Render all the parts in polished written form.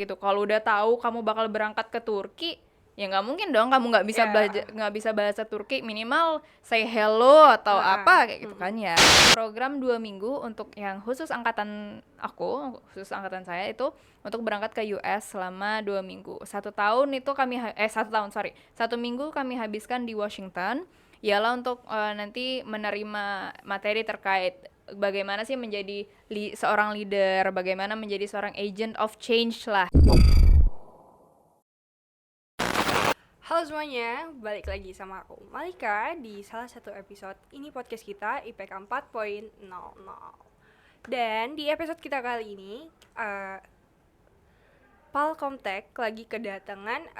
gitu. Kalau udah tahu kamu bakal berangkat ke Turki, ya nggak mungkin dong kamu nggak bisa bahasa Turki, minimal say hello atau apa kayak gitu kan ya. Program 2 minggu untuk yang khusus angkatan saya itu untuk berangkat ke US selama 2 minggu. 1 tahun itu kami 1 minggu kami habiskan di Washington, ialah untuk nanti menerima materi terkait bagaimana sih menjadi seorang leader, bagaimana menjadi seorang agent of change lah. Halo semuanya, balik lagi sama aku Malika di salah satu episode ini podcast kita IPK 4.00. Dan di episode kita kali ini Palcomtech lagi kedatangan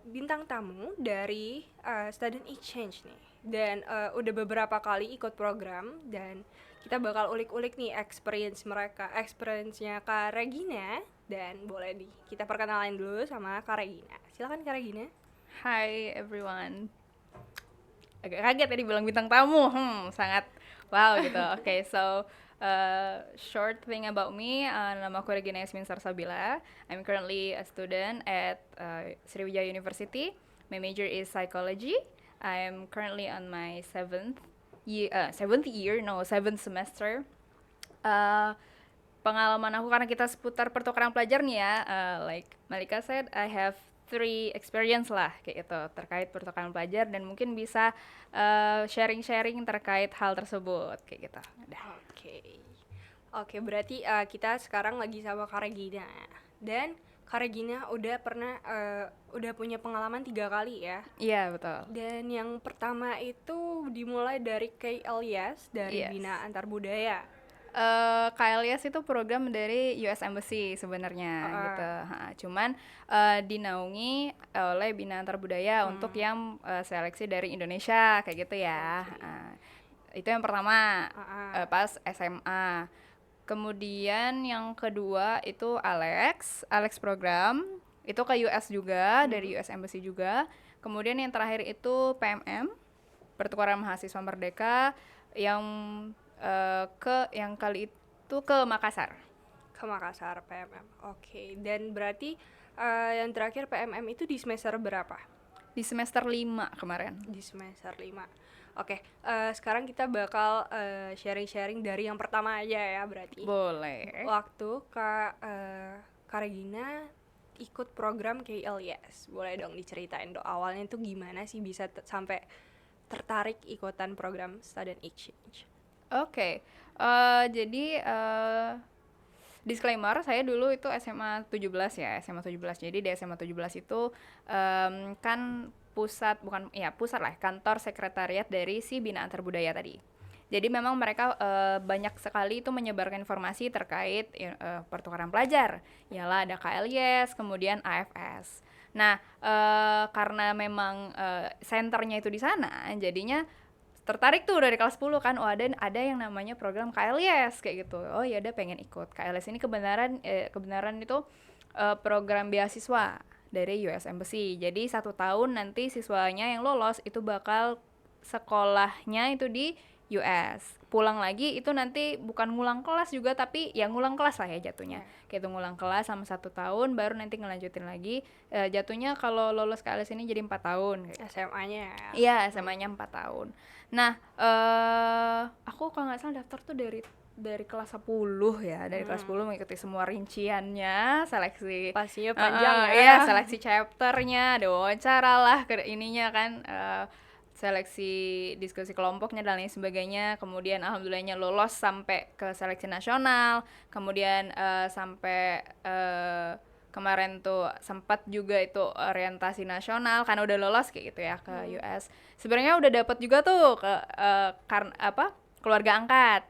bintang tamu dari student exchange nih. Dan udah beberapa kali ikut program dan kita bakal ulik-ulik nih experience-nya Kak Regina. Dan boleh kita perkenalan dulu sama Kak Regina. Silakan Kak Regina. Hi everyone. Agak kaget tadi bilang bintang tamu, sangat wow gitu. Okay, so short thing about me, nama aku Regina Yasmin Sarsabila. I'm currently a student at Sriwijaya University. My major is psychology. I'm currently on my seventh semester. Pengalaman aku karena kita seputar pertukaran pelajar nih ya, like Malika said, I have 3 experience lah kayak gitu terkait pertukaran pelajar dan mungkin bisa sharing-sharing terkait hal tersebut kayak gitu. Oke, berarti kita sekarang lagi sama Kak Regina. Dan Kak Regina udah punya pengalaman 3 kali ya. Iya, betul. Dan yang pertama itu dimulai dari KLIS, dari Yes. Bina Antar Budaya. KLIS itu program dari US Embassy sebenarnya gitu. Cuman dinaungi oleh Bina Antar Budaya untuk yang seleksi dari Indonesia kayak gitu ya. Itu yang pertama pas SMA. Kemudian yang kedua itu Alex program itu ke US juga, dari US Embassy juga. Kemudian yang terakhir itu PMM, Pertukaran Mahasiswa Merdeka, yang yang kali itu ke Makassar. Ke Makassar PMM. Oke. Dan berarti yang terakhir PMM itu di semester berapa? Di semester 5 kemarin. Di semester 5. Oke, sekarang kita bakal sharing-sharing dari yang pertama aja ya berarti. Boleh. Waktu Kak Regina ikut program KLIS, boleh dong diceritain awalnya itu gimana sih bisa sampai tertarik ikutan program student exchange? Oke, jadi disclaimer, saya dulu itu SMA 17 ya, SMA 17. Jadi di SMA 17 itu kan pusat lah, kantor sekretariat dari si Bina Antar Budaya tadi. Jadi memang mereka banyak sekali itu menyebarkan informasi terkait pertukaran pelajar. Ialah ada KLIS, kemudian AFS. Nah, karena memang senternya itu di sana, jadinya tertarik tuh dari kelas 10 kan, ada yang namanya program KLIS kayak gitu. Oh ya udah pengen ikut. KLIS ini kebenaran itu program beasiswa dari US Embassy. Jadi 1 tahun nanti siswanya yang lolos itu bakal sekolahnya itu di US. Pulang lagi itu nanti bukan ngulang kelas juga, tapi ya ngulang kelas lah ya jatuhnya. Kayak itu ngulang kelas sama 1 tahun, baru nanti ngelanjutin lagi. Jatuhnya kalau lolos KLIS ini jadi 4 tahun. SMA-nya. Iya, SMA-nya 4 tahun. Nah, aku kalau nggak salah daftar tuh dari kelas 10 ya, dari kelas 10 mengikuti semua rinciannya, seleksi pastinya panjang ya. Iya, seleksi chapternya, ada wawancara lah ke ininya kan, seleksi diskusi kelompoknya dan lain sebagainya. Kemudian alhamdulillahnya lolos sampai ke seleksi nasional, kemudian sampai kemarin tuh sempat juga itu orientasi nasional karena udah lolos kayak gitu ya ke US. Sebenarnya udah dapat juga tuh ke keluarga angkat.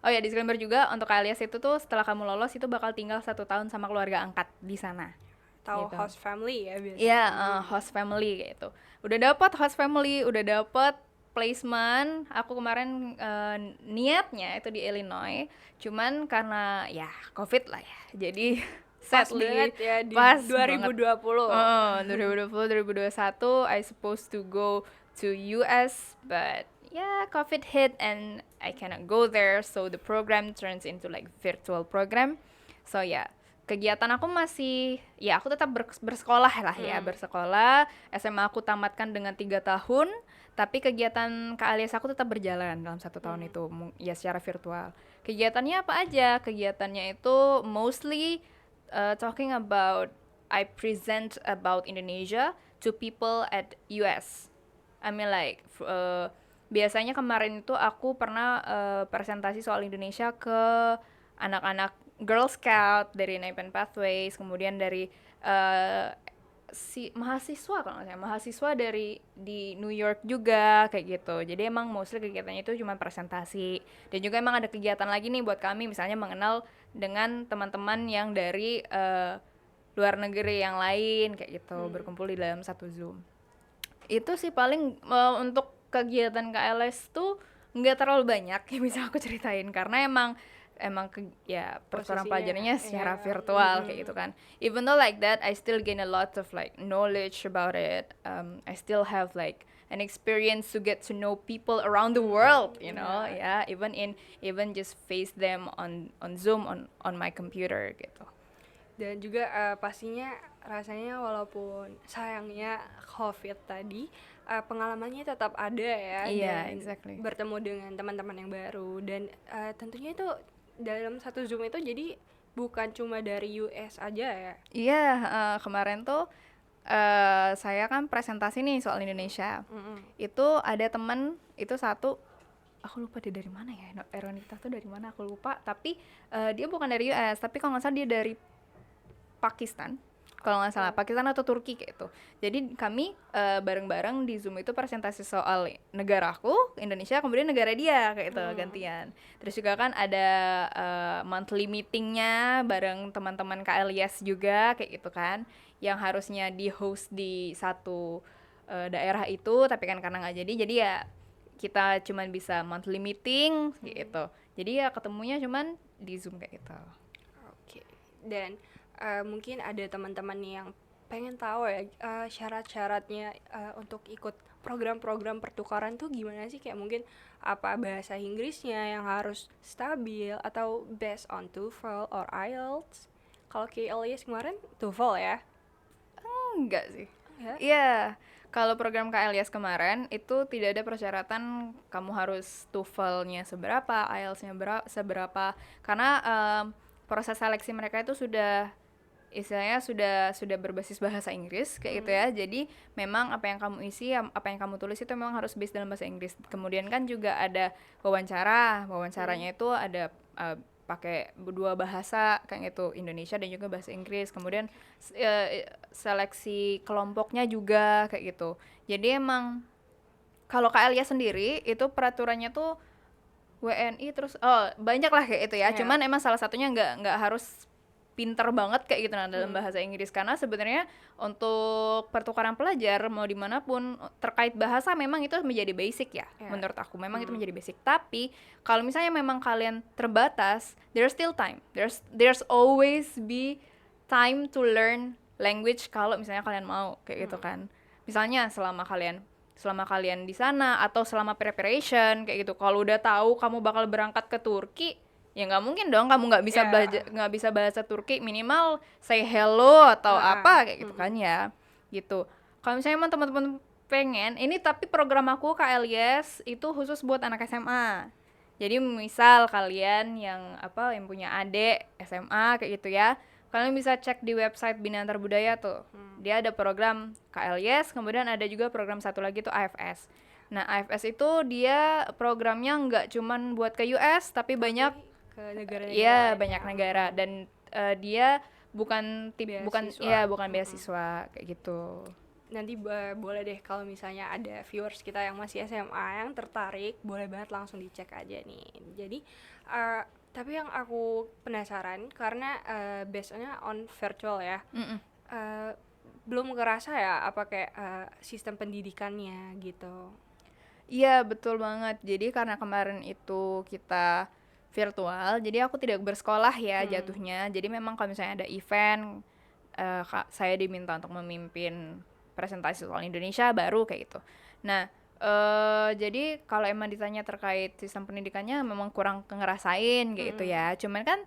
Oh ya, disclaimer juga untuk KLIS itu tuh setelah kamu lolos itu bakal tinggal 1 tahun sama keluarga angkat di sana. Tahu gitu. Host family ya biasanya. Iya, host family gitu. Udah dapat host family, udah dapat placement. Aku kemarin niatnya itu di Illinois, cuman karena ya COVID lah ya. Jadi sadly ya, di pas 2020. 2021 I supposed to go to US, but COVID hit and I cannot go there, so the program turns into like virtual program. So kegiatan aku masih, ya aku tetap bersekolah lah ya, bersekolah. SMA aku tamatkan dengan 3 tahun, tapi kegiatan KALIAS aku tetap berjalan dalam 1 tahun itu, ya secara virtual. Kegiatannya apa aja? Kegiatannya itu mostly talking about, I present about Indonesia to people at US. I mean like biasanya kemarin itu aku pernah presentasi soal Indonesia ke anak-anak Girl Scout dari Naipen Pathways, kemudian dari si mahasiswa kalau nggak salah, mahasiswa dari di New York juga kayak gitu. Jadi emang mostly kegiatannya itu cuma presentasi. Dan juga emang ada kegiatan lagi nih buat kami, misalnya mengenal dengan teman-teman yang dari luar negeri yang lain kayak gitu, berkumpul di dalam satu Zoom. Itu sih paling untuk kegiatan KLS tuh nggak terlalu banyak yang bisa aku ceritain, karena emang ya pertukaran pelajarannya secara virtual kayak gitu kan. Even though like that, I still gain a lot of like knowledge about it. I still have like an experience to get to know people around the world, you know, yeah. Even just face them on Zoom on my computer gitu. Dan juga pastinya rasanya walaupun sayangnya COVID tadi, pengalamannya tetap ada ya. Iya, dan exactly. bertemu dengan teman-teman yang baru, dan tentunya itu dalam satu Zoom itu jadi bukan cuma dari US aja ya. Iya, kemarin tuh saya kan presentasi nih soal Indonesia. Itu ada temen itu satu, aku lupa dia dari mana ya, Eronita tuh dari mana aku lupa, tapi dia bukan dari US, tapi kalau nggak salah dia dari Pakistan, kalau nggak salah Pakistan atau Turki kayak itu. Jadi kami bareng-bareng di Zoom itu presentasi soal negaraku, Indonesia, kemudian negara dia kayak itu gantian. Terus juga kan ada monthly meetingnya bareng teman-teman KLIS juga kayak gitu kan, yang harusnya di host di satu daerah itu, tapi kan karena nggak jadi ya kita cuman bisa monthly meeting gitu. Jadi ya ketemunya cuman di Zoom kayak gitu. Oke. Dan mungkin ada teman-teman yang pengen tahu ya syarat-syaratnya untuk ikut program-program pertukaran tuh gimana sih, kayak mungkin apa bahasa Inggrisnya yang harus stabil atau based on TOEFL or IELTS. Kalau KLIS kemarin TOEFL ya? Enggak sih. Ya? Iya, kalau program KLIS kemarin itu tidak ada persyaratan kamu harus TOEFL-nya seberapa, IELTS-nya seberapa, karena proses seleksi mereka itu sudah istilahnya sudah berbasis bahasa Inggris kayak gitu ya. Jadi memang apa yang kamu isi, apa yang kamu tulis itu memang harus based dalam bahasa Inggris. Kemudian kan juga ada wawancaranya itu ada pakai 2 bahasa kayak gitu, Indonesia dan juga bahasa Inggris. Kemudian seleksi kelompoknya juga kayak gitu. Jadi emang kalau KLIA sendiri itu peraturannya tuh WNI terus banyak lah kayak itu ya. Cuman emang salah satunya nggak harus pinter banget kayak gitu dalam bahasa Inggris, karena sebenarnya untuk pertukaran pelajar mau dimanapun terkait bahasa memang itu menjadi basic ya. Menurut aku memang itu menjadi basic. Tapi kalau misalnya memang kalian terbatas, there's still time, there's always be time to learn language kalau misalnya kalian mau kayak gitu kan. Misalnya selama kalian di sana atau selama preparation kayak gitu, kalau udah tahu kamu bakal berangkat ke Turki, ya nggak mungkin dong kamu nggak bisa bahasa Turki, minimal say hello atau apa kayak gitu kan ya gitu. Kalau misalnya emang teman-teman pengen ini, tapi program aku KLIS itu khusus buat anak SMA. Jadi misal kalian yang punya adik SMA kayak gitu ya, kalian bisa cek di website Bina Antarbudaya tuh. Dia ada program KLIS, kemudian ada juga program satu lagi tuh AFS. Nah AFS itu dia programnya nggak cuman buat ke US, tapi banyak ke negara-negara. Iya, banyak negara, dan dia bukan beasiswa kayak gitu. Nanti boleh deh kalau misalnya ada viewers kita yang masih SMA yang tertarik, boleh banget langsung dicek aja nih. Jadi tapi yang aku penasaran karena based-nya on virtual ya. Belum ngerasa ya apa kayak sistem pendidikannya gitu. Iya, betul banget. Jadi karena kemarin itu kita virtual, jadi aku tidak bersekolah ya jatuhnya. Jadi memang kalau misalnya ada event, saya diminta untuk memimpin presentasi soal Indonesia baru kayak gitu. Nah, jadi kalau emang ditanya terkait sistem pendidikannya memang kurang ngerasain kayak gitu ya. Cuman kan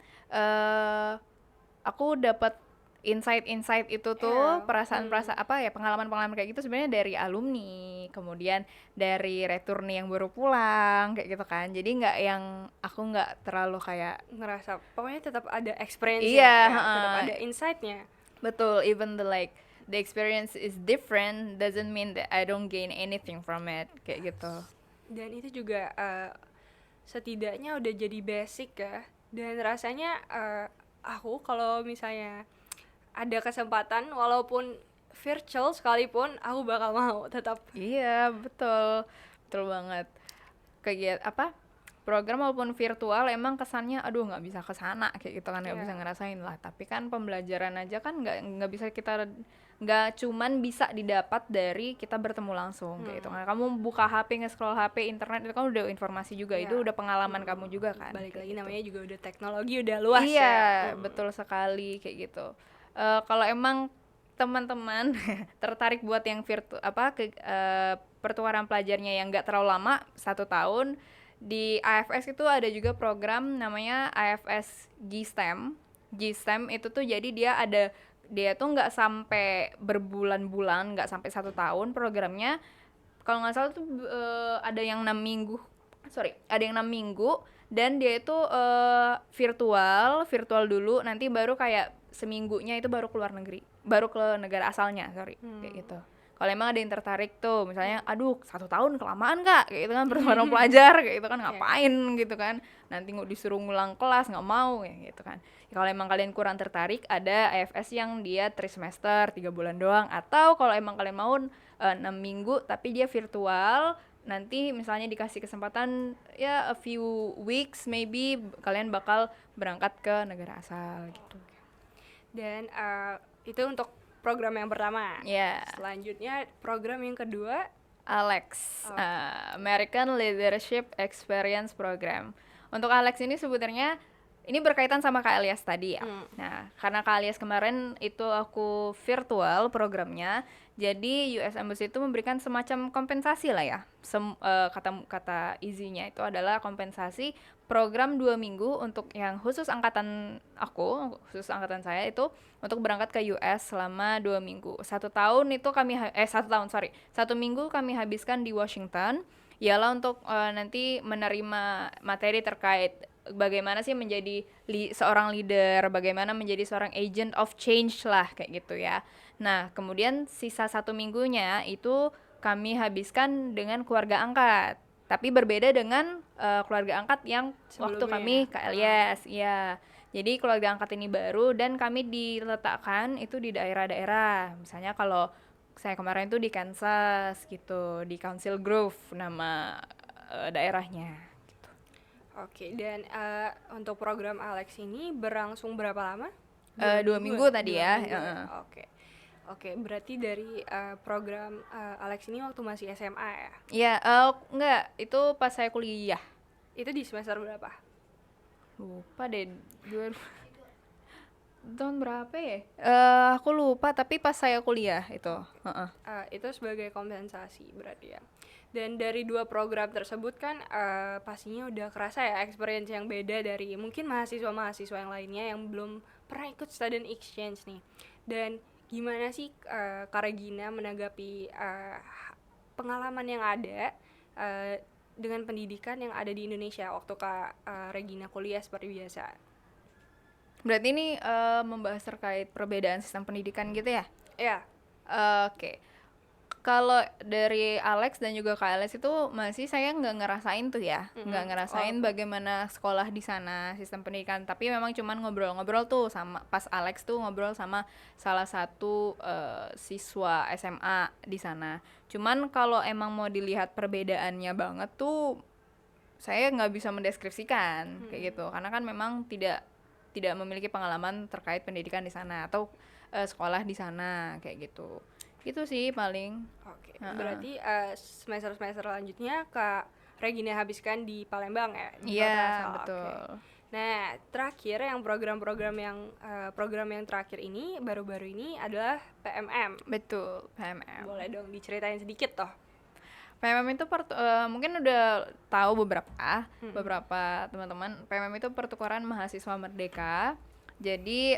aku dapat insight itu tuh, perasaan-perasaan apa ya, pengalaman-pengalaman kayak gitu sebenarnya dari alumni, kemudian dari returnee yang baru pulang kayak gitu kan. Jadi nggak yang aku nggak terlalu kayak Ngerasa pokoknya tetap ada experience-nya iya, ya, tetap ada insight-nya. betul, even the experience is different doesn't mean that I don't gain anything from it kayak gitu. Dan itu juga setidaknya udah jadi basic ya. Dan rasanya aku kalau misalnya ada kesempatan walaupun virtual sekalipun aku bakal mau tetap. Iya, betul. Betul banget. Kegiatan apa? Program walaupun virtual emang kesannya aduh nggak bisa ke sana kayak gitu kan, nggak bisa ngerasain lah. Tapi kan pembelajaran aja kan nggak bisa kita, nggak cuman bisa didapat dari kita bertemu langsung kayak gitu kan. Kamu buka HP, nge-scroll HP, internet itu kan udah informasi juga, itu udah pengalaman kamu juga kan. Balik kayak lagi gitu. namanya juga udah teknologi udah luas Iya, ya. betul sekali kayak gitu. Kalau emang teman-teman tertarik buat yang pertukaran pelajarnya yang nggak terlalu lama 1 tahun, di AFS itu ada juga program namanya AFS GSTEM. GSTEM itu tuh jadi dia tuh nggak sampai berbulan-bulan, nggak sampai 1 tahun programnya. Kalau nggak salah tuh ada yang 6 minggu, ada yang 6 minggu, dan dia itu virtual dulu, nanti baru kayak seminggunya itu baru keluar negeri, baru ke negara asalnya, kayak gitu. Kalau emang ada yang tertarik tuh, misalnya, aduh 1 tahun kelamaan kak, kayak gitu kan, pertukaran pelajar, kayak gitu kan, ngapain gitu kan, nanti nggak disuruh ngulang kelas, nggak mau, kayak gitu kan. Kalau emang kalian kurang tertarik, ada AFS yang dia 3 semester, 3 bulan doang, atau kalau emang kalian mau 6 minggu, tapi dia virtual, nanti misalnya dikasih kesempatan ya a few weeks maybe kalian bakal berangkat ke negara asal gitu. Dan itu untuk program yang pertama. Ya. Selanjutnya program yang kedua, Alex, American Leadership Experience Program. Untuk Alex ini sebenarnya ini berkaitan sama Kak Elias tadi ya. Nah, karena Kak Elias kemarin itu aku virtual programnya, jadi US Embassy itu memberikan semacam kompensasi lah ya. Kata izinnya itu adalah kompensasi program 2 minggu untuk yang khusus angkatan saya itu untuk berangkat ke US selama 2 minggu. 1 tahun itu 1 minggu kami habiskan di Washington, ialah untuk nanti menerima materi terkait bagaimana sih menjadi seorang leader, bagaimana menjadi seorang agent of change lah kayak gitu ya. Nah, kemudian sisa 1 minggunya itu kami habiskan dengan keluarga angkat. Tapi berbeda dengan keluarga angkat yang waktu kami ke Elias, ya. Jadi keluarga angkat ini baru dan kami diletakkan itu di daerah-daerah. Misalnya kalau saya kemarin tuh di Kansas gitu, di Council Grove nama daerahnya. Gitu. Oke, dan untuk program Alex ini berlangsung berapa lama? 2 minggu tadi ya. Oke, berarti dari program Alex ini waktu masih SMA ya? Iya, enggak, itu pas saya kuliah. Itu di semester berapa? Lupa deh, tahun berapa ya? Aku lupa, tapi pas saya kuliah itu. Itu sebagai kompensasi berarti ya. Dan dari 2 program tersebut kan pastinya udah kerasa ya experience yang beda dari mungkin mahasiswa-mahasiswa yang lainnya yang belum pernah ikut student exchange nih. Dan gimana sih Kak Regina menanggapi pengalaman yang ada dengan pendidikan yang ada di Indonesia waktu Kak Regina kuliah seperti biasa? Berarti ini membahas terkait perbedaan sistem pendidikan gitu ya? Iya. Oke. Kalau dari Alex dan juga Kak Alex itu masih saya nggak ngerasain tuh ya, nggak ngerasain bagaimana sekolah di sana, sistem pendidikan. Tapi memang cuman ngobrol-ngobrol tuh sama, pas Alex tuh ngobrol sama salah satu siswa SMA di sana. Cuman kalau emang mau dilihat perbedaannya banget tuh, saya nggak bisa mendeskripsikan kayak gitu, karena kan memang tidak memiliki pengalaman terkait pendidikan di sana atau sekolah di sana kayak gitu. Itu sih paling. Oke. Berarti semester selanjutnya Kak Regina habiskan di Palembang ya? Iya, betul. Okay. Nah, terakhir yang program-program yang terakhir ini baru-baru ini adalah PMM. Betul, PMM. Boleh dong diceritain sedikit toh. PMM itu mungkin udah tahu beberapa teman-teman. PMM itu pertukaran mahasiswa merdeka. Jadi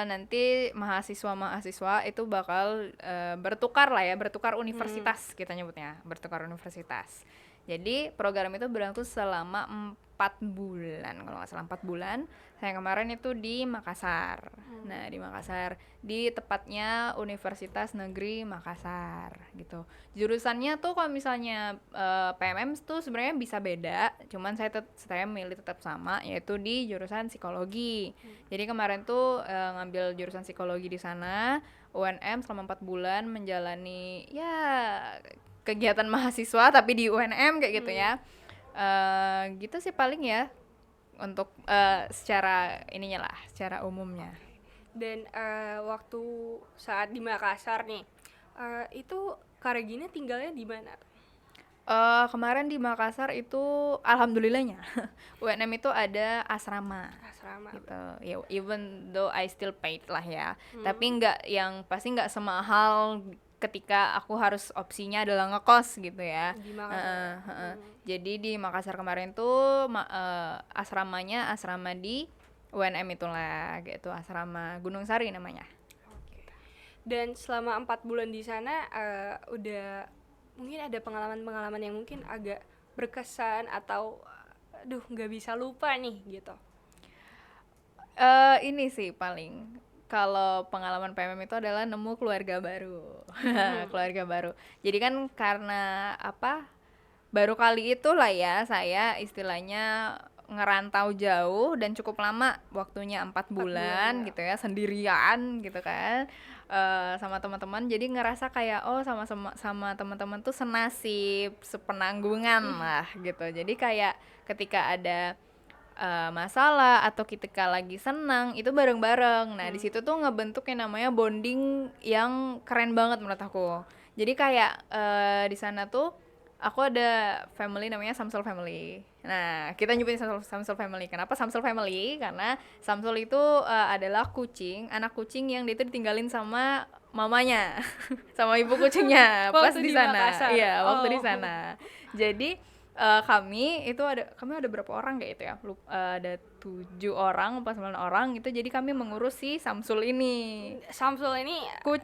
nanti mahasiswa-mahasiswa itu bakal bertukar lah ya, bertukar universitas kita nyebutnya, bertukar universitas. Jadi program itu berlangsung selama 4 bulan, kalau nggak salah 4 bulan. Saya kemarin itu di Makassar. Nah di Makassar, di tepatnya Universitas Negeri Makassar gitu. Jurusannya tuh kalau misalnya PMM tuh sebenarnya bisa beda, cuman saya milih tetap sama, yaitu di jurusan psikologi. Jadi kemarin tuh ngambil jurusan psikologi di sana, UNM selama 4 bulan menjalani ya kegiatan mahasiswa tapi di UNM kayak gitu ya. Gitu sih paling ya untuk secara ininya lah, secara umumnya. Dan waktu saat di Makassar nih, itu Kak Regina tinggalnya di mana? Kemarin di Makassar itu alhamdulillahnya UNM itu ada asrama Asrama. gitu ya, even though I still paid lah ya, tapi nggak yang pasti nggak semahal ketika aku harus opsinya adalah ngekos gitu ya. Di Makassar. Jadi di Makassar kemarin tuh asramanya asrama di UNM itulah gitu, asrama Gunung Sari namanya. Oke. Dan selama 4 bulan di sana udah mungkin ada pengalaman-pengalaman yang mungkin agak berkesan atau aduh nggak bisa lupa nih gitu. Ini sih paling kalau pengalaman PMM itu adalah nemu keluarga baru. Keluarga baru. Jadi kan karena apa? Baru kali itulah ya saya istilahnya ngerantau jauh dan cukup lama, waktunya 4 bulan bulan. gitu ya, sendirian gitu kan. Sama teman-teman, jadi ngerasa kayak oh sama teman-teman tuh senasib, sepenanggungan lah gitu. Jadi kayak ketika ada masalah atau ketika lagi senang itu bareng-bareng. Nah, di situ tuh ngebentuk yang namanya bonding yang keren banget menurut aku. Jadi kayak di sana tuh aku ada family namanya Samsul Family. Nah, kita nyebutin Samsul Family. Kenapa Samsul Family? Karena Samsul itu adalah kucing, anak kucing yang dia itu ditinggalin sama mamanya, sama ibu kucingnya pas Waktu di di sana. Makassar. Iya, waktu di Oh. sana. Jadi kami ada berapa orang kayak itu ya? Ada 7 orang apa 9 orang itu, jadi kami mengurus si Samsul ini. Samsul ini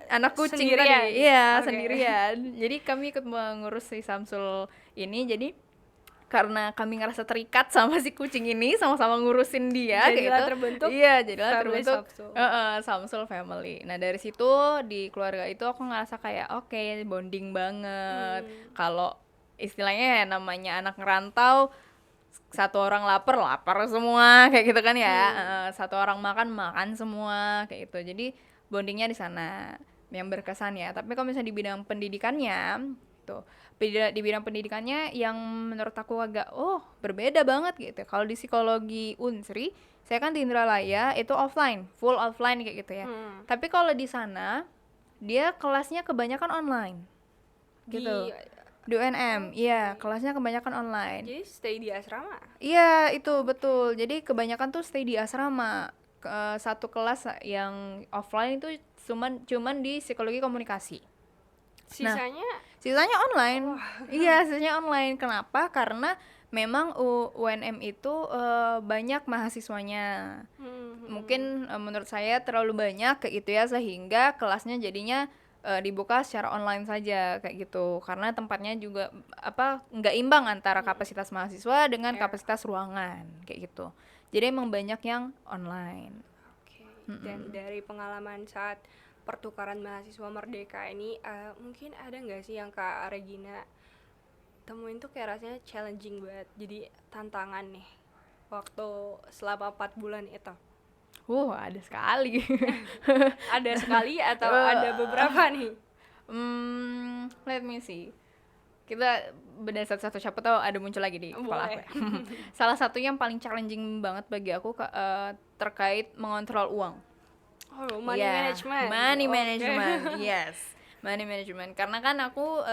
Anak kucing sendirian? tadi. Iya, Oke. sendirian. Jadi kami ikut mengurus si Samsul ini. Jadi karena kami ngerasa terikat sama si kucing ini, sama-sama ngurusin dia kayak Jadilah gitu. terbentuk Iya, jadilah family terbentuk Samsul. Samsul Family. Nah, dari situ di keluarga itu aku ngerasa kayak oke, bonding banget. Kalau istilahnya ya namanya anak ngerantau, satu orang lapar semua kayak gitu kan ya. Satu orang makan semua kayak gitu. Jadi bondingnya di sana yang berkesan ya. Tapi kalau misalnya di bidang pendidikannya tuh, di bidang pendidikannya yang menurut aku agak berbeda banget gitu. Kalau di psikologi Unsri, saya kan di Indralaya itu offline, full offline kayak gitu ya. Tapi kalau di sana dia kelasnya kebanyakan online gitu. Di UNM, iya, kelasnya kebanyakan online. Jadi stay di asrama. Iya, itu betul. Jadi kebanyakan tuh stay di asrama. Satu kelas yang offline itu cuman di psikologi komunikasi. Sisanya online. Iya, sisanya online. Kenapa? Karena memang UNM itu banyak mahasiswanya. Mungkin menurut saya terlalu banyak kayak gitu ya, sehingga kelasnya jadinya dibuka secara online saja kayak gitu, karena tempatnya juga nggak imbang antara kapasitas mahasiswa dengan kapasitas ruangan kayak gitu, jadi emang banyak yang online. Dan dari pengalaman saat pertukaran mahasiswa merdeka ini mungkin ada nggak sih yang Kak Regina temuin tuh kayak rasanya challenging banget, jadi tantangan nih waktu selama 4 bulan itu? Ada sekali. Ada sekali atau ada beberapa nih? Let me see. Kita bedah satu-satu, siapa tahu ada muncul lagi di kepala aku ya. Salah satu yang paling challenging banget bagi aku terkait mengontrol uang. Money management. Money management, yes. Money management. Karena kan aku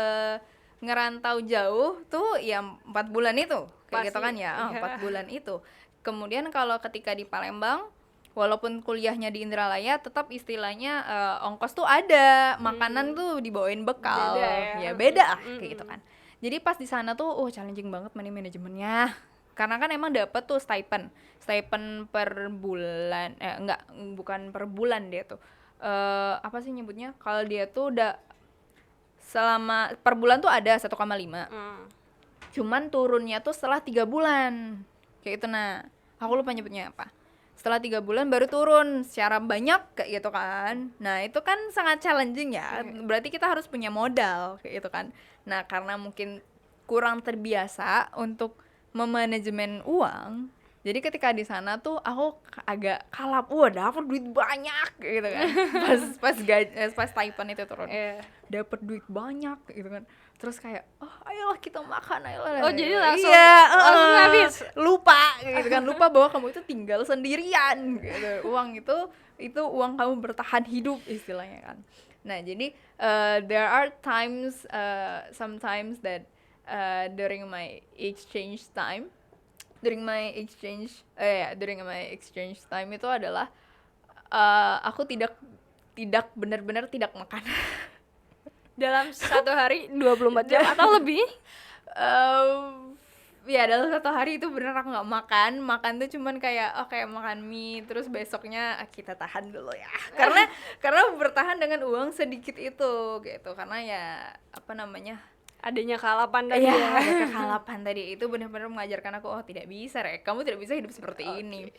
ngerantau jauh tuh ya 4 bulan itu. Kayak gitu kan ya, 4 bulan itu. Kemudian kalau ketika di Palembang, walaupun kuliahnya di Indralaya, tetap istilahnya ongkos tuh ada, makanan tuh dibawain bekal, beda ya. Beda kayak gitu kan. Jadi pas di sana tuh challenging banget money manajemennya karena kan emang dapet tuh stipend per bulan, enggak, bukan per bulan dia tuh, apa sih nyebutnya, kalau dia tuh udah selama per bulan tuh ada 1,5, cuman turunnya tuh setelah 3 bulan kayak itu. Nah aku lupa nyebutnya apa, setelah 3 bulan baru turun secara banyak kayak gitu kan. Nah itu kan sangat challenging ya, berarti kita harus punya modal kayak gitu kan. Nah karena mungkin kurang terbiasa untuk memanajemen uang, jadi ketika di sana tuh aku agak kalap, wah dapet duit banyak gitu kan. Pas stipend itu turun, dapet duit banyak gitu kan, terus kayak oh ayolah kita makan, ayolah. Oh, jadi langsung habis, lupa gitu kan, lupa bahwa kamu itu tinggal sendirian gitu. Uang itu uang kamu bertahan hidup istilahnya kan. Nah jadi there are times, sometimes that during my exchange time itu adalah aku tidak benar-benar tidak makan. dalam satu hari 24 jam atau lebih. Ya dalam satu hari itu bener aku nggak makan tuh cuman kayak kayak makan mie, terus besoknya kita tahan dulu ya, karena bertahan dengan uang sedikit itu gitu, karena ya apa namanya, adanya kehalapan tadi ya, ya. ada kehalapan tadi itu benar-benar mengajarkan aku, oh tidak bisa Rek, kamu tidak bisa hidup seperti ini.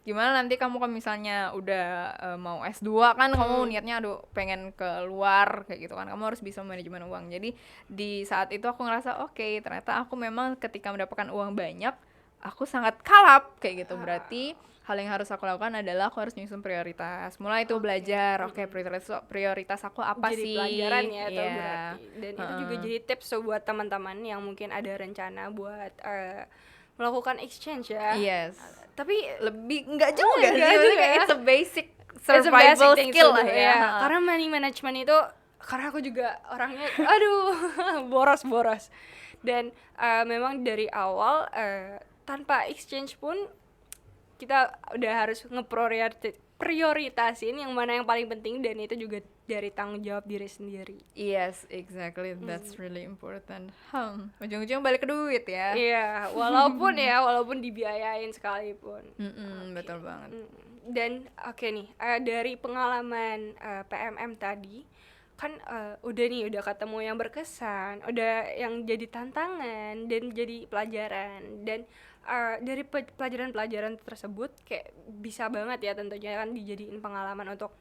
Gimana nanti kamu kan misalnya udah mau S2 kan, kamu niatnya aduh pengen keluar kayak gitu kan, kamu harus bisa manajemen uang. Jadi di saat itu aku ngerasa oke, ternyata aku memang ketika mendapatkan uang banyak aku sangat kalap kayak gitu. Berarti hal yang harus aku lakukan adalah aku harus nyusun prioritas. Mulai itu belajar, prioritas aku apa jadi sih? pelajaran ya itu Iya. berarti. Dan itu juga jadi tips buat teman-teman yang mungkin ada rencana buat melakukan exchange ya. Yes. Tapi Lebih enggak juga sih, juga kayak it's a basic it's a survival basic thing skill to lah do, ya. Karena money management itu, karena aku juga orangnya aduh boros. Dan memang dari awal tanpa exchange pun kita udah harus prioritasin yang mana yang paling penting, dan itu juga dari tanggung jawab diri sendiri. Yes, exactly. That's really important. Ujung-ujung balik ke duit ya. Iya, walaupun dibiayain sekalipun. Betul banget. Dan oke nih, dari pengalaman PMM tadi kan udah ketemu yang berkesan, udah yang jadi tantangan dan jadi pelajaran, dan dari pelajaran-pelajaran tersebut kayak bisa banget ya tentunya kan dijadiin pengalaman untuk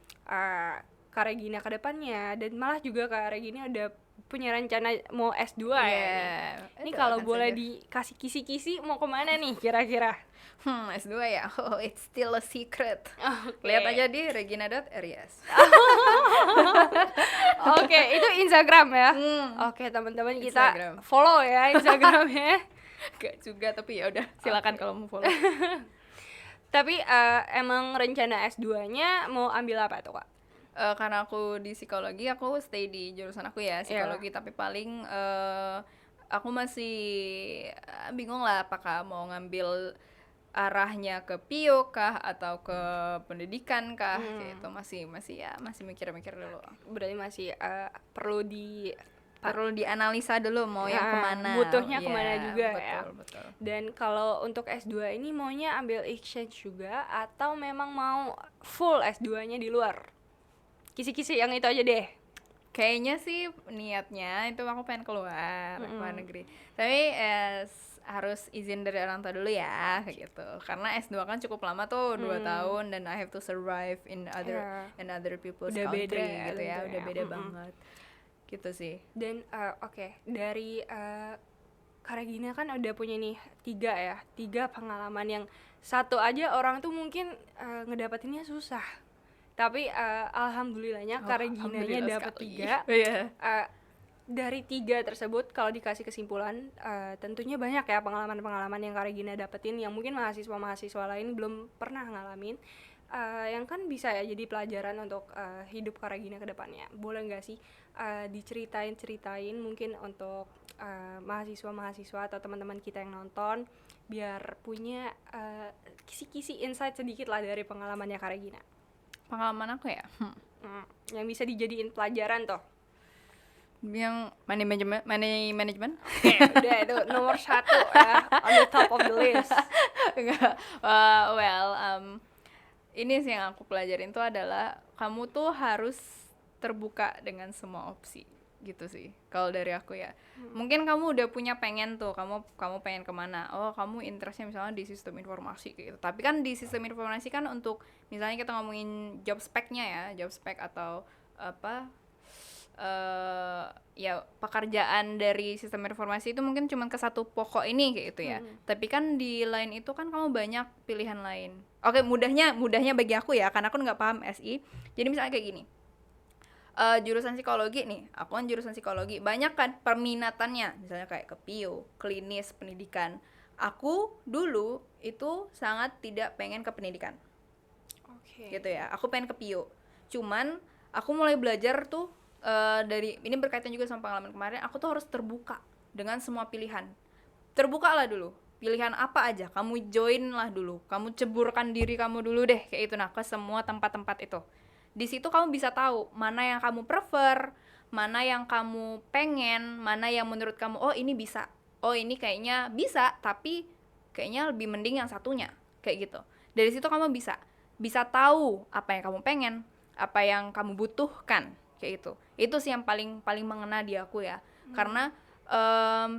Kak Regina ke depannya, dan malah juga Kak Regina udah punya rencana mau S2 ya. Ini kalau boleh dikasih kisi-kisi mau kemana nih kira-kira? S2 ya? Oh, it's still a secret. Lihat aja di regina.ries. Oke, itu Instagram ya. Oke, teman-teman kita follow ya Instagramnya. Gak juga, tapi ya udah silakan kalau mau follow. Tapi emang rencana S2-nya mau ambil apa tuh Kak? Karena aku di psikologi, aku stay di jurusan aku ya, psikologi, tapi paling aku masih bingung lah apakah mau ngambil arahnya ke PIO kah atau ke pendidikan kah, kayak itu masih mikir-mikir dulu. Berarti masih perlu dianalisa dulu mau yang kemana, butuhnya kemana juga. Betul. Dan kalau untuk S2 ini maunya ambil exchange juga atau memang mau full S2-nya di luar? Kisi-kisi yang itu aja deh. Kayaknya sih niatnya itu aku pengen keluar negeri, tapi harus izin dari orang tua dulu ya kayak gitu, karena S2 kan cukup lama tuh 2 tahun, dan I have to survive in other people's udah country beda gitu ya, udah beda banget gitu sih. Dan oke, dari Kak Regina kan udah punya nih 3 pengalaman yang satu aja orang tuh mungkin ngedapetinnya susah, tapi alhamdulillahnya Kak Reginanya dapet 3. Dari 3 tersebut kalau dikasih kesimpulan, tentunya banyak ya pengalaman-pengalaman yang Kak Regina dapetin yang mungkin mahasiswa lain belum pernah ngalamin, yang kan bisa ya jadi pelajaran untuk hidup Kak Regina ke depannya. Boleh nggak sih diceritain mungkin untuk mahasiswa atau teman-teman kita yang nonton, biar punya kisi-kisi insight sedikit lah dari pengalamannya Kak Regina. Pengalaman aku ya? Yang bisa dijadiin pelajaran toh. Yang money management. Oke, udah itu nomor 1 ya, on the top of the list. Enggak. Ini sih yang aku pelajarin tuh adalah kamu tuh harus terbuka dengan semua opsi gitu sih kalau dari aku ya. Mungkin kamu udah punya pengen tuh, kamu pengen kemana, oh kamu interestnya misalnya di sistem informasi gitu, tapi kan di sistem informasi kan untuk misalnya kita ngomongin job spec-nya ya, job spec atau apa, ya pekerjaan dari sistem informasi itu mungkin cuma ke satu pokok ini kayak gitu ya. Tapi kan di lain itu kan kamu banyak pilihan lain. Oke, mudahnya bagi aku ya, karena aku nggak paham SI. Jadi misalnya kayak gini, jurusan psikologi nih, aku kan jurusan psikologi, banyak kan peminatannya, misalnya kayak ke PIO, klinis, pendidikan. Aku dulu itu sangat tidak pengen ke pendidikan. Gitu ya, aku pengen ke PIO. Cuman aku mulai belajar tuh dari ini berkaitan juga sama pengalaman kemarin, aku tuh harus terbuka dengan semua pilihan. Terbuka lah dulu, pilihan apa aja kamu join lah dulu, kamu ceburkan diri kamu dulu deh kayak itu, nah ke semua tempat-tempat itu. Di situ kamu bisa tahu mana yang kamu prefer, mana yang kamu pengen, mana yang menurut kamu oh ini bisa, oh ini kayaknya bisa tapi kayaknya lebih mending yang satunya kayak gitu. Dari situ kamu bisa tahu apa yang kamu pengen, apa yang kamu butuhkan kayak itu. Itu sih yang paling mengena di aku ya. Karena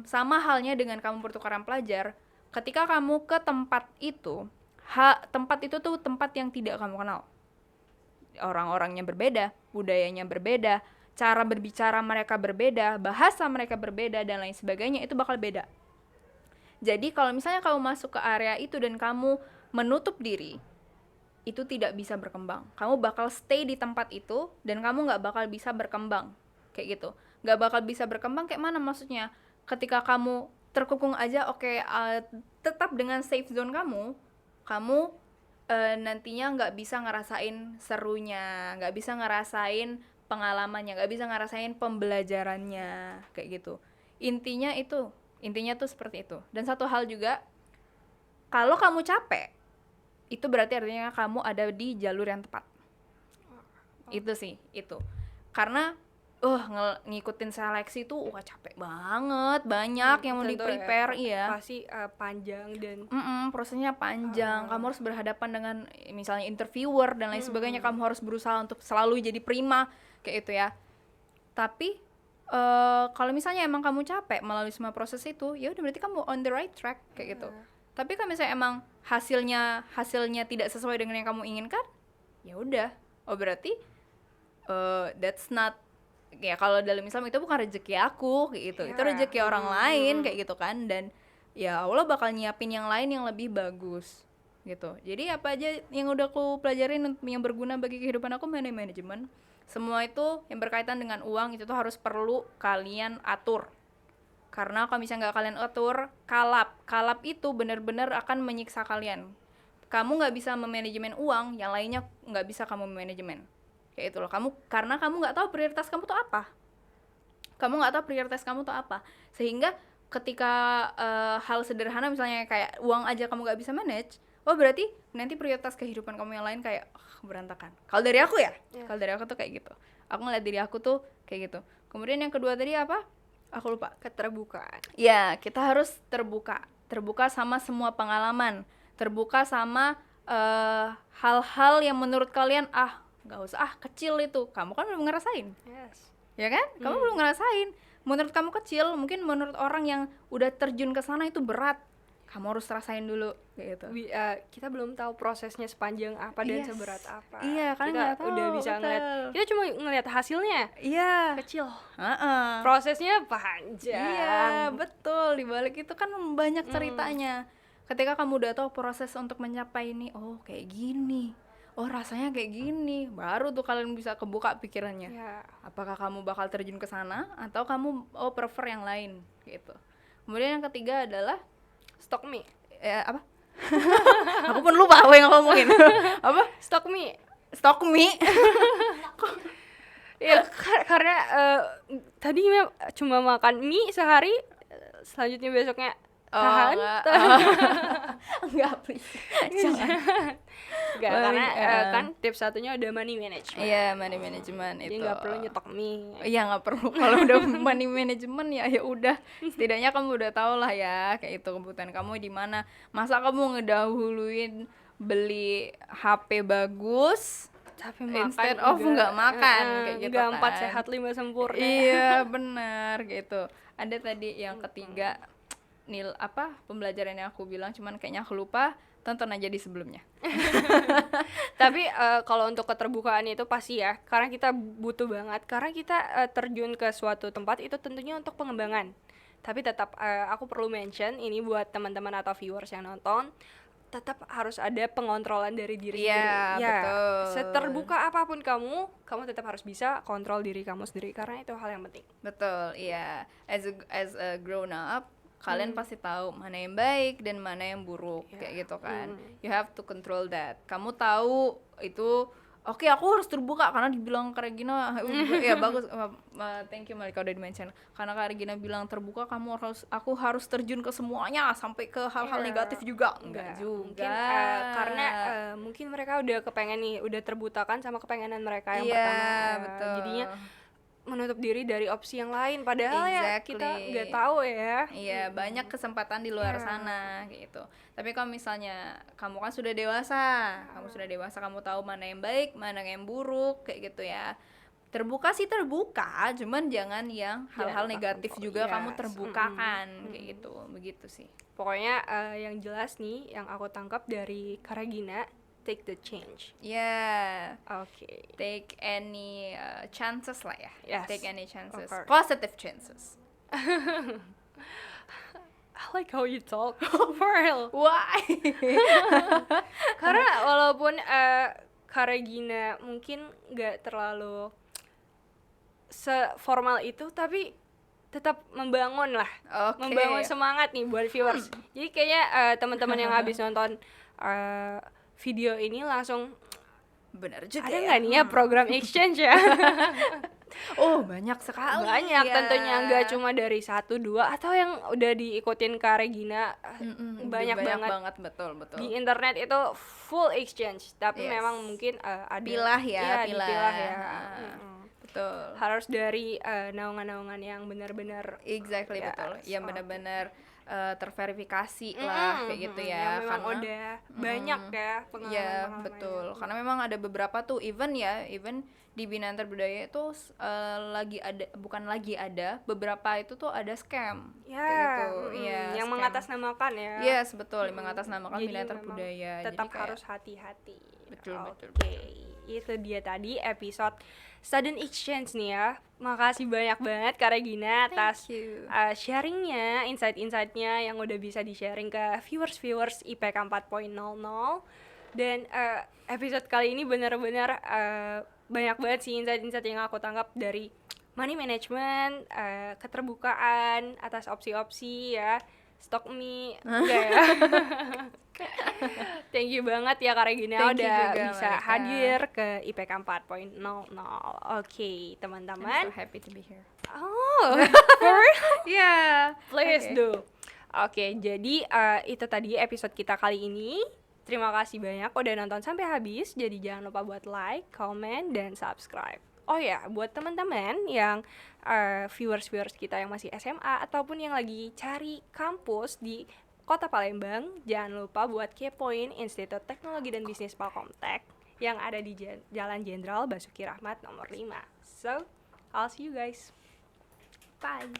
sama halnya dengan kamu pertukaran pelajar, ketika kamu ke tempat itu tuh tempat yang tidak kamu kenal. Orang-orangnya berbeda, budayanya berbeda, cara berbicara mereka berbeda, bahasa mereka berbeda dan lain sebagainya, itu bakal beda. Jadi kalau misalnya kamu masuk ke area itu dan kamu menutup diri, itu tidak bisa berkembang. Kamu bakal stay di tempat itu dan kamu nggak bakal bisa berkembang kayak gitu. Nggak bakal bisa berkembang kayak mana maksudnya? Ketika kamu terkungkung aja, tetap dengan safe zone kamu nantinya nggak bisa ngerasain serunya, nggak bisa ngerasain pengalamannya, nggak bisa ngerasain pembelajarannya kayak gitu. Intinya tuh seperti itu. Dan satu hal juga, kalau kamu capek, itu berarti artinya kamu ada di jalur yang tepat. Itu sih, itu. Karena ngikutin seleksi tuh capek banget, banyak yang mau di-prepare ya. Pasti panjang dan prosesnya panjang. Kamu harus berhadapan dengan misalnya interviewer dan lain sebagainya, kamu harus berusaha untuk selalu jadi prima kayak itu ya. Tapi kalau misalnya emang kamu capek melalui semua proses itu, ya udah berarti kamu on the right track kayak gitu. Tapi kalau misalnya emang hasilnya tidak sesuai dengan yang kamu inginkan, ya udah, berarti that's not, ya kalau dalam Islam itu bukan rezeki aku kayak gitu, itu rezeki orang lain kayak gitu kan, dan ya Allah bakal nyiapin yang lain yang lebih bagus gitu. Jadi apa aja yang udah aku pelajarin yang berguna bagi kehidupan aku, manajemen, semua itu yang berkaitan dengan uang itu tuh harus perlu kalian atur. Karena kalau misalnya nggak kalian atur, kalap itu benar-benar akan menyiksa kalian. Kamu nggak bisa memanajemen uang, yang lainnya nggak bisa kamu manajemen. Kayak itu loh. Karena kamu nggak tahu prioritas kamu tuh apa. Sehingga ketika hal sederhana misalnya kayak uang aja kamu nggak bisa manage, berarti nanti prioritas kehidupan kamu yang lain kayak berantakan. Kalau dari aku ya, kalau dari aku tuh kayak gitu. Aku ngeliat diri aku tuh kayak gitu. Kemudian yang kedua tadi apa? Aku lupa. Keterbukaan. Ya, kita harus terbuka sama semua pengalaman, terbuka sama hal-hal yang menurut kalian nggak usah, kecil itu, kamu kan belum ngerasain. Ya kan? Kamu belum ngerasain. Menurut kamu kecil, mungkin menurut orang yang udah terjun ke sana itu berat. Kamu harus rasain dulu kayak gitu. Kita belum tahu prosesnya sepanjang apa dan seberat apa. Iya, kan kita tahu, udah bisa ngeliat. Kita cuma ngeliat hasilnya. Iya. Kecil. Prosesnya panjang. Iya, betul. Di balik itu kan banyak ceritanya. Ketika kamu udah tahu proses untuk mencapai ini, kayak gini. Rasanya kayak gini. Baru tuh kalian bisa kebuka pikirannya. Ya. Apakah kamu bakal terjun ke sana atau kamu prefer yang lain gitu. Kemudian yang ketiga adalah Stock me. Apa? Aku pun lupa apa yang ngomongin. Apa? Stock me. Ya, karena tadi cuma makan mie sehari, selanjutnya besoknya tahan. Enggak, please. Jangan. Gak, karena kan tips satunya udah money management. Iya, money management Jadi itu. nggak perlu nyetok mie. Iya, nggak perlu. Kalau udah money management ya udah, setidaknya kamu udah tahu lah ya kayak itu kebutuhan kamu di mana. Masa kamu ngedahuluin beli HP bagus Tapi makan instead of nggak makan kayak gitu nggak kan. 4 sehat 5 sempurna. Iya, benar gitu. Ada tadi yang ketiga pembelajaran yang aku bilang, cuman kayaknya aku lupa, tonton aja di sebelumnya. Tapi kalau untuk keterbukaan itu pasti ya, karena kita butuh banget, karena kita terjun ke suatu tempat itu tentunya untuk pengembangan. Tapi tetap aku perlu mention ini buat teman-teman atau viewers yang nonton, tetap harus ada pengontrolan dari diri Iya, sendiri. Ya, betul. seterbuka apapun kamu tetap harus bisa kontrol diri kamu sendiri, karena itu hal yang penting. Betul, iya. As a grown up, kalian pasti tahu mana yang baik dan mana yang buruk, kayak gitu kan. You have to control that. Kamu tahu itu, oke, aku harus terbuka karena dibilang Kak Regina, ya bagus, thank you Malika udah di-mention. Karena Kak Regina bilang terbuka, aku harus terjun ke semuanya sampai ke hal-hal negatif juga. Enggak juga. Mungkin karena mungkin mereka udah kepengen nih, udah terbutakan sama kepengenan mereka yang pertama. Betul. Jadinya menutup diri dari opsi yang lain, padahal ya kita nggak tahu ya. Iya, banyak kesempatan di luar sana gitu. Tapi kalau misalnya kamu kan sudah dewasa, kamu tahu mana yang baik, mana yang buruk, kayak gitu ya. Terbuka sih terbuka, cuman jangan yang hal-hal negatif juga kamu terbukakan, kayak gitu. Begitu sih. Pokoknya yang jelas nih, yang aku tangkap dari Kak Regina, take the change. Yeah. Okay. Take any chances lah ya. Yes. Take any chances. Of course. Positive chances. I like how you talk. For real. Why? Karena walaupun Kak Regina mungkin nggak terlalu seformal itu, tapi tetap membangun lah. Okay. Membangun semangat nih buat viewers. Jadi kayaknya teman-teman yang habis nonton video ini langsung, benar juga ada ya. nggak nih ya program exchange ya? Oh, banyak sekali. Banyak ya. tentunya, nggak cuma dari 1, 2 atau yang udah diikutin Kak Regina. Banyak banget. Betul. Di internet itu full exchange, tapi memang mungkin ada pilah ya. dipilah ya. Betul. Harus dari naungan-naungan yang benar-benar Exactly, Yes, betul. Yang benar-benar terverifikasi lah kayak gitu ya. yang memang karena udah banyak ya pengalaman-pengalamannya. Betul. Karena memang ada beberapa tuh even di Bina Antar Budaya itu beberapa itu tuh ada scam kayak gitu. Yang scam. mengatasnamakan ya. Yes, betul, mengatasnamakan Jadi Bina Antar memang Budaya. tetap Jadi kayak, harus hati-hati. Betul. Itu dia tadi episode Student Exchange nih ya. Makasih banyak banget Kak Regina atas sharingnya, insight-insightnya yang udah bisa di-sharing ke viewers IPK 4.00. Dan episode kali ini benar-benar banyak banget sih insight-insight yang aku tangkap dari money management, keterbukaan atas opsi-opsi ya, stock me, enggak ya. Thank you banget ya Kak Regina udah bisa hadir ke IPK 4.00. Oke, teman-teman. I'm so happy to be here. Oh, for real? Yeah. Please do. Oke, jadi itu tadi episode kita kali ini. Terima kasih banyak udah nonton sampai habis. Jadi jangan lupa buat like, comment, dan subscribe. Oh ya, buat teman-teman yang viewers kita yang masih SMA ataupun yang lagi cari kampus di Kota Palembang, jangan lupa buat kepoin Institut Teknologi dan Bisnis Palkomtek yang ada di Jalan Jenderal Basuki Rahmat nomor 5. So, I'll see you guys. Bye.